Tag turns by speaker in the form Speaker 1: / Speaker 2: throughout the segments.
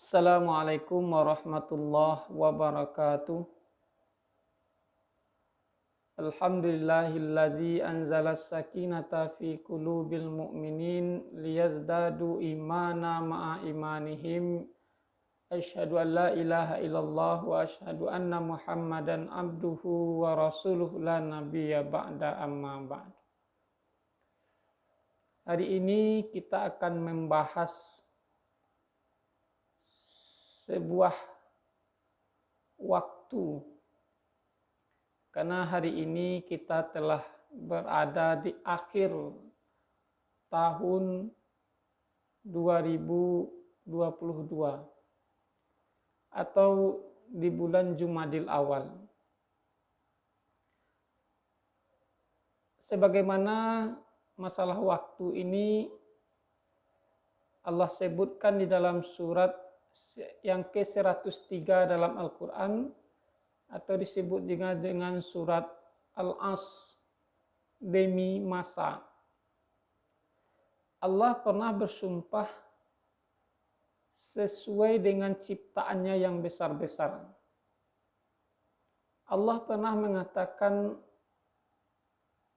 Speaker 1: Assalamualaikum warahmatullahi wabarakatuh. Alhamdulillahillazi anzalas sakinata fi qulubil mu'minin liyazdadu imana ma'a imanihim. Asyhadu an la ilaha illallah wa asyhadu anna Muhammadan abduhu wa rasuluhu la nabiyya ba'da amma ba'd. Hari ini kita akan membahas sebuah waktu, karena hari ini kita telah berada di akhir tahun 2022 atau di bulan Jumadil Awal. Sebagaimana masalah waktu ini Allah sebutkan di dalam surat yang ke-103 dalam Al-Quran, atau disebut juga dengan surat Al-As, demi masa. Allah pernah bersumpah sesuai dengan ciptaannya yang besar-besar. Allah pernah mengatakan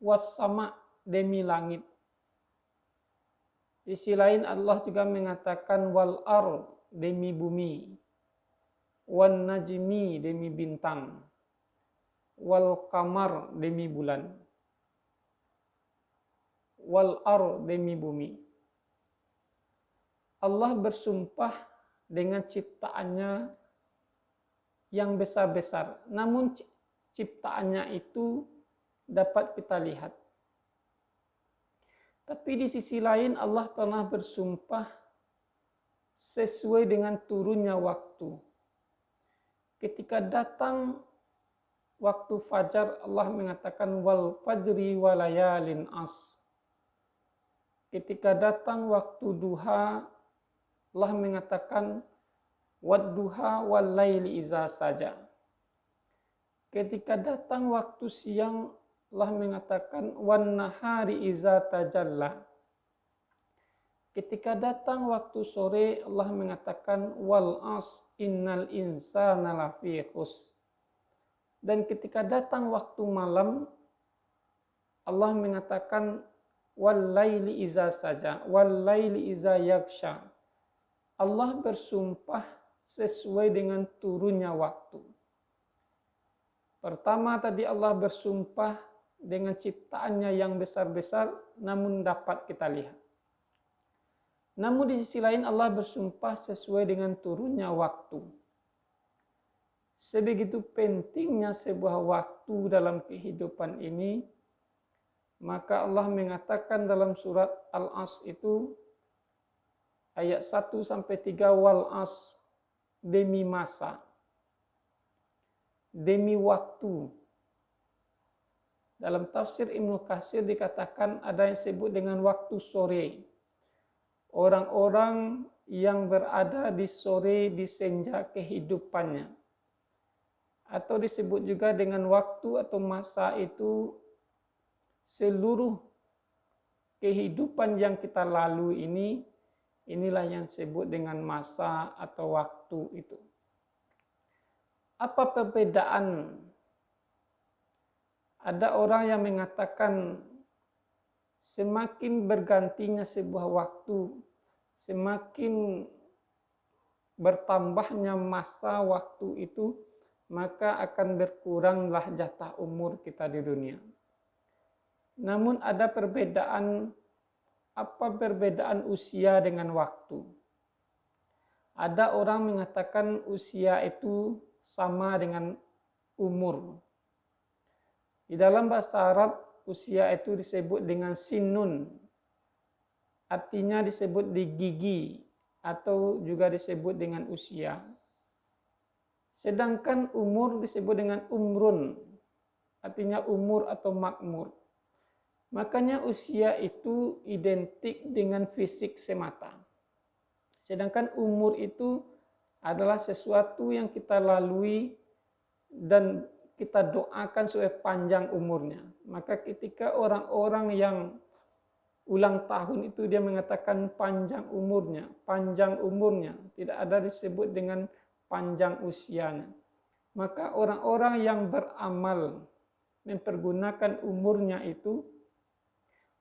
Speaker 1: was-sama, demi langit. Di sisi lain Allah juga mengatakan wal-ar, demi bumi, wan najmi, demi bintang, wal kamar, demi bulan, wal ar, demi bumi. Allah bersumpah dengan ciptaannya yang besar-besar, namun ciptaannya itu dapat kita lihat. Tapi di sisi lain Allah pernah bersumpah sesuai dengan turunnya waktu. Ketika datang waktu fajar, Allah mengatakan wal fajri walayalin as. Ketika datang waktu duha, Allah mengatakan wad duha wal laili iza saja. Ketika datang waktu siang, Allah mengatakan wan nahari iza tajalla. Ketika datang waktu sore, Allah mengatakan wal as innal insana lafi khus. Dan ketika datang waktu malam, Allah mengatakan wal laili iza saja, wal laili iza yaghsha. Allah bersumpah sesuai dengan turunnya waktu. Pertama tadi Allah bersumpah dengan ciptaannya yang besar-besar, namun dapat kita lihat. Namun di sisi lain Allah bersumpah sesuai dengan turunnya waktu. Sebegitu pentingnya sebuah waktu dalam kehidupan ini, maka Allah mengatakan dalam surat Al-As itu ayat 1-3 wal as, demi masa, demi waktu. Dalam tafsir Ibnu Katsir dikatakan ada yang disebut dengan waktu sore. Orang-orang yang berada di sore, di senja kehidupannya. Atau disebut juga dengan waktu atau masa itu seluruh kehidupan yang kita lalui ini, inilah yang disebut dengan masa atau waktu itu. Apa perbedaan? Ada orang yang mengatakan semakin bergantinya sebuah waktu, semakin bertambahnya masa waktu itu, maka akan berkuranglah jatah umur kita di dunia. Namun ada perbedaan, apa perbedaan usia dengan waktu? Ada orang mengatakan usia itu sama dengan umur. Di dalam bahasa Arab, usia itu disebut dengan sinun, artinya disebut di gigi atau juga disebut dengan usia. Sedangkan umur disebut dengan umrun, artinya umur atau makmur. Makanya usia itu identik dengan fisik semata. Sedangkan umur itu adalah sesuatu yang kita lalui dan kita doakan supaya panjang umurnya. Maka ketika orang-orang yang ulang tahun itu dia mengatakan panjang umurnya, tidak ada disebut dengan panjang usianya. Maka orang-orang yang beramal mempergunakan umurnya itu,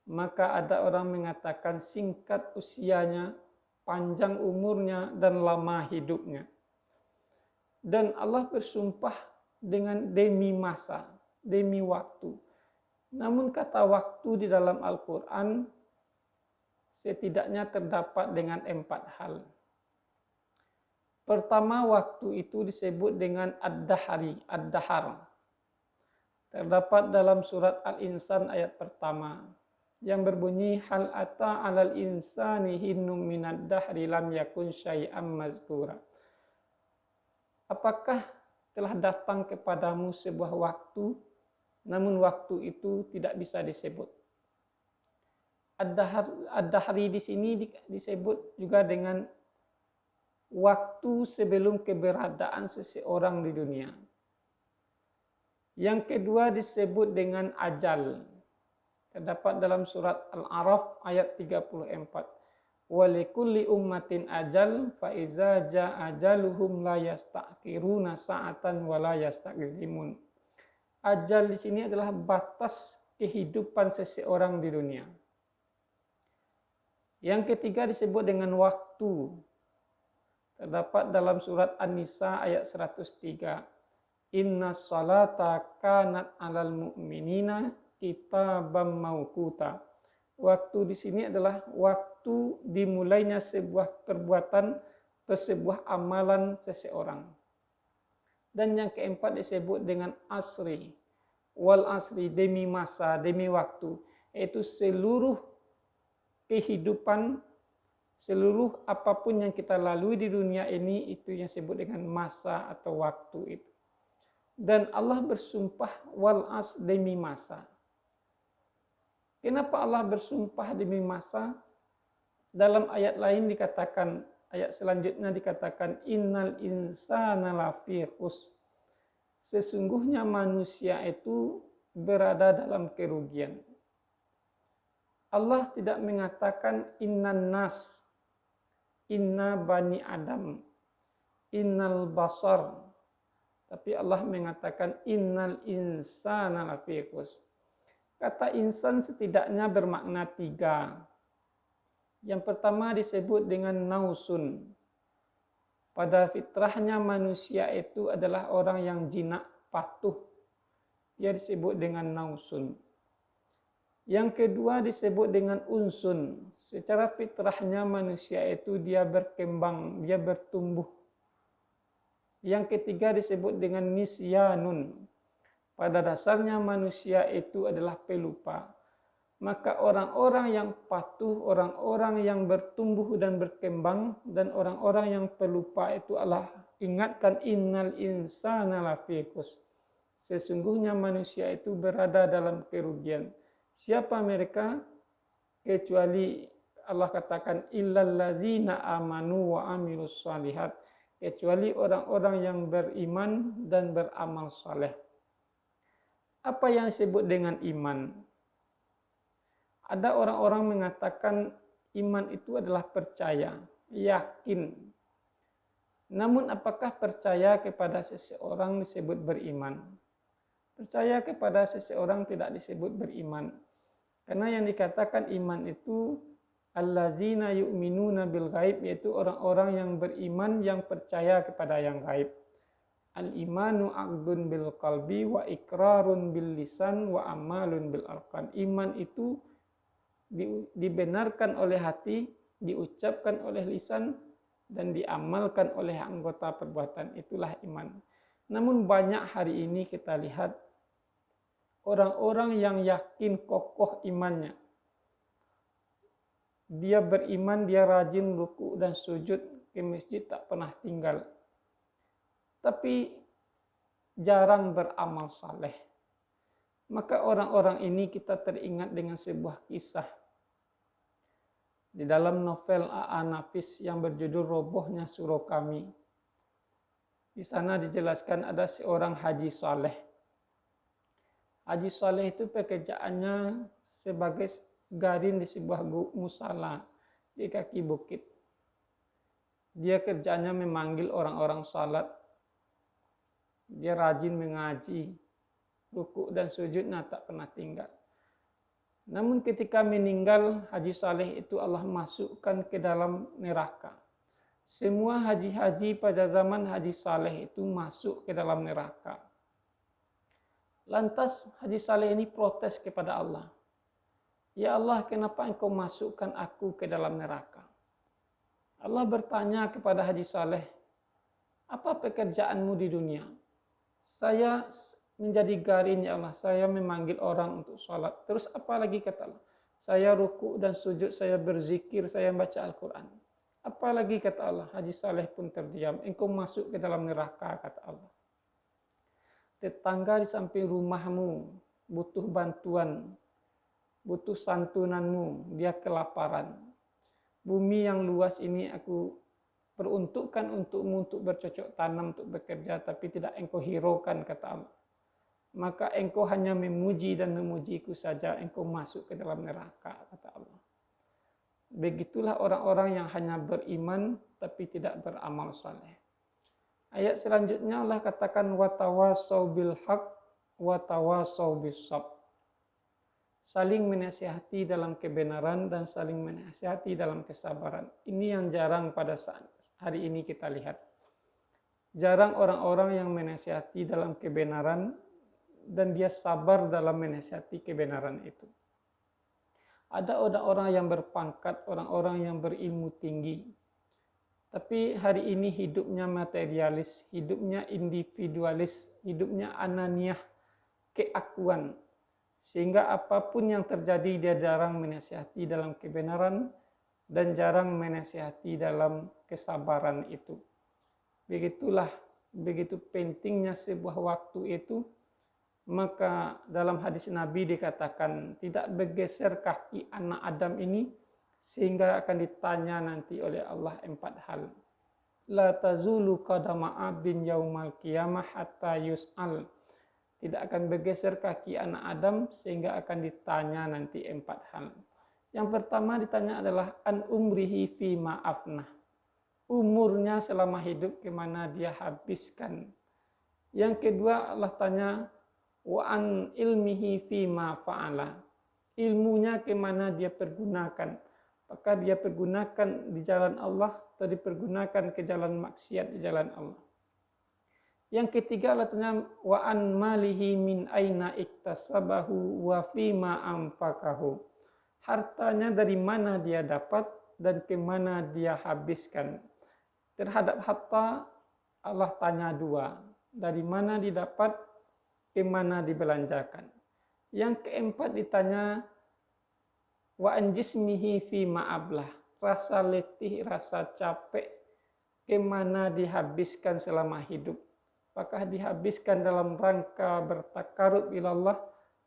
Speaker 1: maka ada orang mengatakan singkat usianya, panjang umurnya, dan lama hidupnya. Dan Allah bersumpah dengan demi masa, demi waktu. Namun kata waktu di dalam Al-Quran setidaknya terdapat dengan 4 hal. Pertama, waktu itu disebut dengan ad-dahar. Terdapat dalam surat Al-Insan ayat pertama yang berbunyi hal ata 'alal insani hinnum minad dahri lam yakun syai'am mazkura. Apakah telah datang kepadamu sebuah waktu, namun waktu itu tidak bisa disebut. Ad-dahri di sini disebut juga dengan waktu sebelum keberadaan seseorang di dunia. Yang kedua disebut dengan ajal. Terdapat dalam surat Al-A'raf ayat 34. Walikulli ummatin ajal fa iza jaa ajaluhum la yasta'khiruna sa'atan wa la yastaqdimun. Ajal di sini adalah batas kehidupan seseorang di dunia. Yang ketiga disebut dengan waktu. Terdapat dalam surat An-Nisa ayat 103. Inna salata kanat 'alal mu'minina kitaban mauquta. Waktu di sini adalah waktu dimulainya sebuah perbuatan atau sebuah amalan seseorang. Dan yang keempat disebut dengan asri. Wal asri, demi masa, demi waktu. Yaitu seluruh kehidupan, seluruh apapun yang kita lalui di dunia ini, itu yang disebut dengan masa atau waktu itu. Dan Allah bersumpah wal as, demi masa. Kenapa Allah bersumpah demi masa? Dalam ayat lain dikatakan, ayat selanjutnya dikatakan innal insana lafi khusr. Sesungguhnya manusia itu berada dalam kerugian. Allah tidak mengatakan innan nas, inna bani Adam, innal basar. Tapi Allah mengatakan innal insana lafi khusr. Kata insan setidaknya bermakna 3. Yang pertama disebut dengan nausun. Pada fitrahnya manusia itu adalah orang yang jinak, patuh. Dia disebut dengan nausun. Yang kedua disebut dengan unsun. Secara fitrahnya manusia itu dia berkembang, dia bertumbuh. Yang ketiga disebut dengan nisyanun. Pada dasarnya manusia itu adalah pelupa. Maka orang-orang yang patuh, orang-orang yang bertumbuh dan berkembang, dan orang-orang yang pelupa itu Allah ingatkan innal insana lafi khusr. Sesungguhnya manusia itu berada dalam kerugian. Siapa mereka? Kecuali Allah katakan illallazina amanu wa amilus shalihat. Kecuali orang-orang yang beriman dan beramal saleh. Apa yang disebut dengan iman? Ada orang-orang mengatakan iman itu adalah percaya, yakin. Namun apakah percaya kepada seseorang disebut beriman? Percaya kepada seseorang tidak disebut beriman. Karena yang dikatakan iman itu allazina yu'minuna bil ghaib, yaitu orang-orang yang beriman yang percaya kepada yang gaib. Al-imanu aqdun bil qalbi wa iqrarun bil lisan wa amalun bil arkan. Iman itu dibenarkan oleh hati, diucapkan oleh lisan, dan diamalkan oleh anggota perbuatan. Itulah iman. Namun banyak hari ini kita lihat orang-orang yang yakin kokoh imannya. Dia beriman, dia rajin ruku dan sujud ke masjid, tak pernah tinggal. Tapi jarang beramal saleh. Maka orang-orang ini kita teringat dengan sebuah kisah. Di dalam novel A.A. Nafis yang berjudul Robohnya Surau Kami. Di sana dijelaskan ada seorang haji saleh. Haji saleh itu pekerjaannya sebagai garin di sebuah musala di kaki bukit. Dia kerjanya memanggil orang-orang salat. Dia rajin mengaji, rukuk dan sujudnya tak pernah tinggal. Namun ketika meninggal, Haji Saleh itu Allah masukkan ke dalam neraka. Semua haji-haji pada zaman Haji Saleh itu masuk ke dalam neraka. Lantas Haji Saleh ini protes kepada Allah. Ya Allah, kenapa engkau masukkan aku ke dalam neraka? Allah bertanya kepada Haji Saleh, apa pekerjaanmu di dunia? Saya menjadi garin ya Allah, saya memanggil orang untuk sholat. Terus apa lagi kata Allah? Saya ruku dan sujud, saya berzikir, saya baca Al-Quran. Apa lagi kata Allah? Haji Saleh pun terdiam. Engkau masuk ke dalam neraka kata Allah. Tetangga di samping rumahmu butuh bantuan, butuh santunanmu, dia kelaparan. Bumi yang luas ini aku peruntukkan untukmu untuk bercocok tanam, untuk bekerja, tapi tidak engkau hiraukan kata Allah. Maka engkau hanya memuji dan memujiku saja, engkau masuk ke dalam neraka kata Allah. Begitulah orang-orang yang hanya beriman tapi tidak beramal saleh. Ayat selanjutnya Allah katakan watawasau bil haq watawasau bis sabr. Saling menasihati dalam kebenaran dan saling menasihati dalam kesabaran. Ini yang jarang pada saat hari ini kita lihat. Jarang orang-orang yang menasihati dalam kebenaran dan dia sabar dalam menasihati kebenaran itu. Ada orang-orang yang berpangkat, orang-orang yang berilmu tinggi. Tapi hari ini hidupnya materialis, hidupnya individualis, hidupnya ananiah, keakuan. Sehingga apapun yang terjadi dia jarang menasihati dalam kebenaran dan jarang menasihati dalam kesabaran itu. Begitulah, begitu pentingnya sebuah waktu itu, maka dalam hadis Nabi dikatakan tidak bergeser kaki anak Adam ini sehingga akan ditanya nanti oleh Allah 4 hal. La tazulu qadama abdin yaumal qiyamah hatta yus'al. Tidak akan bergeser kaki anak Adam sehingga akan ditanya nanti 4 hal. Yang pertama ditanya adalah an umrihi fi ma'afnah. Umurnya selama hidup kemana dia habiskan. Yang kedua Allah tanya wa an ilmihi fi ma fa'ala. Ilmunya kemana dia pergunakan. Apakah dia pergunakan di jalan Allah atau dipergunakan ke jalan maksiat di jalan Allah. Yang ketiga Allah tanya wa an malihi min aina iktasabahu wa fima anfaqahu. Hartanya dari mana dia dapat dan ke mana dia habiskan. Terhadap harta Allah tanya 2. Dari mana didapat, ke mana dibelanjakan. Yang keempat ditanya wa an jismihi fi ma'ablah. Rasa letih, rasa capek ke mana dihabiskan selama hidup. Apakah dihabiskan dalam rangka bertakarub ilallah,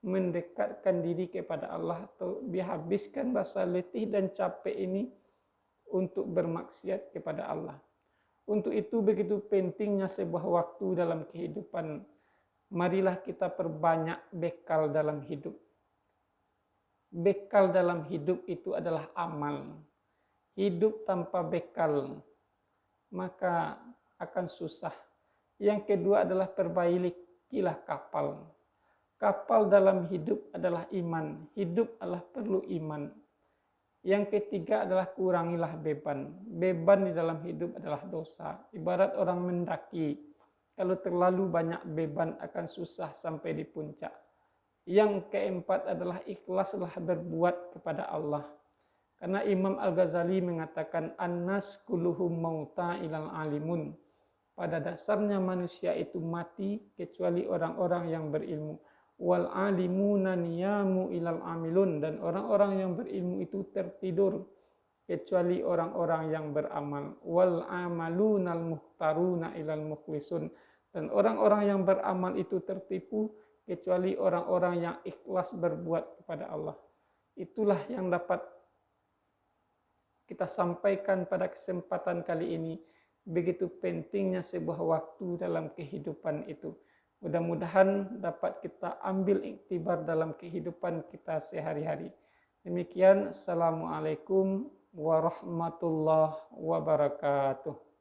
Speaker 1: mendekatkan diri kepada Allah, atau dihabiskan rasa letih dan capek ini untuk bermaksiat kepada Allah. Untuk itu begitu pentingnya sebuah waktu dalam kehidupan. Marilah kita perbanyak bekal dalam hidup. Bekal dalam hidup itu adalah amal. Hidup tanpa bekal, maka akan susah. Yang kedua adalah perbaikilah kapal. Kapal dalam hidup adalah iman. Hidup adalah perlu iman. Yang ketiga adalah kurangilah beban. Beban di dalam hidup adalah dosa. Ibarat orang mendaki. Kalau terlalu banyak beban akan susah sampai di puncak. Yang keempat adalah ikhlaslah berbuat kepada Allah. Karena Imam Al-Ghazali mengatakan annas kulluhum mauta ilal alimun. Pada dasarnya manusia itu mati kecuali orang-orang yang berilmu. Wal alimuna niyamu ilal amilun. Dan orang-orang yang berilmu itu tertidur kecuali orang-orang yang beramal. Wal amalunal muhtaruna ilal mukhlisun. Dan orang-orang yang beramal itu tertipu kecuali orang-orang yang ikhlas berbuat kepada Allah. Itulah yang dapat kita sampaikan pada kesempatan kali ini. Begitu pentingnya sebuah waktu dalam kehidupan itu. Mudah-mudahan dapat kita ambil iktibar dalam kehidupan kita sehari-hari. Demikian, Assalamualaikum warahmatullahi wabarakatuh.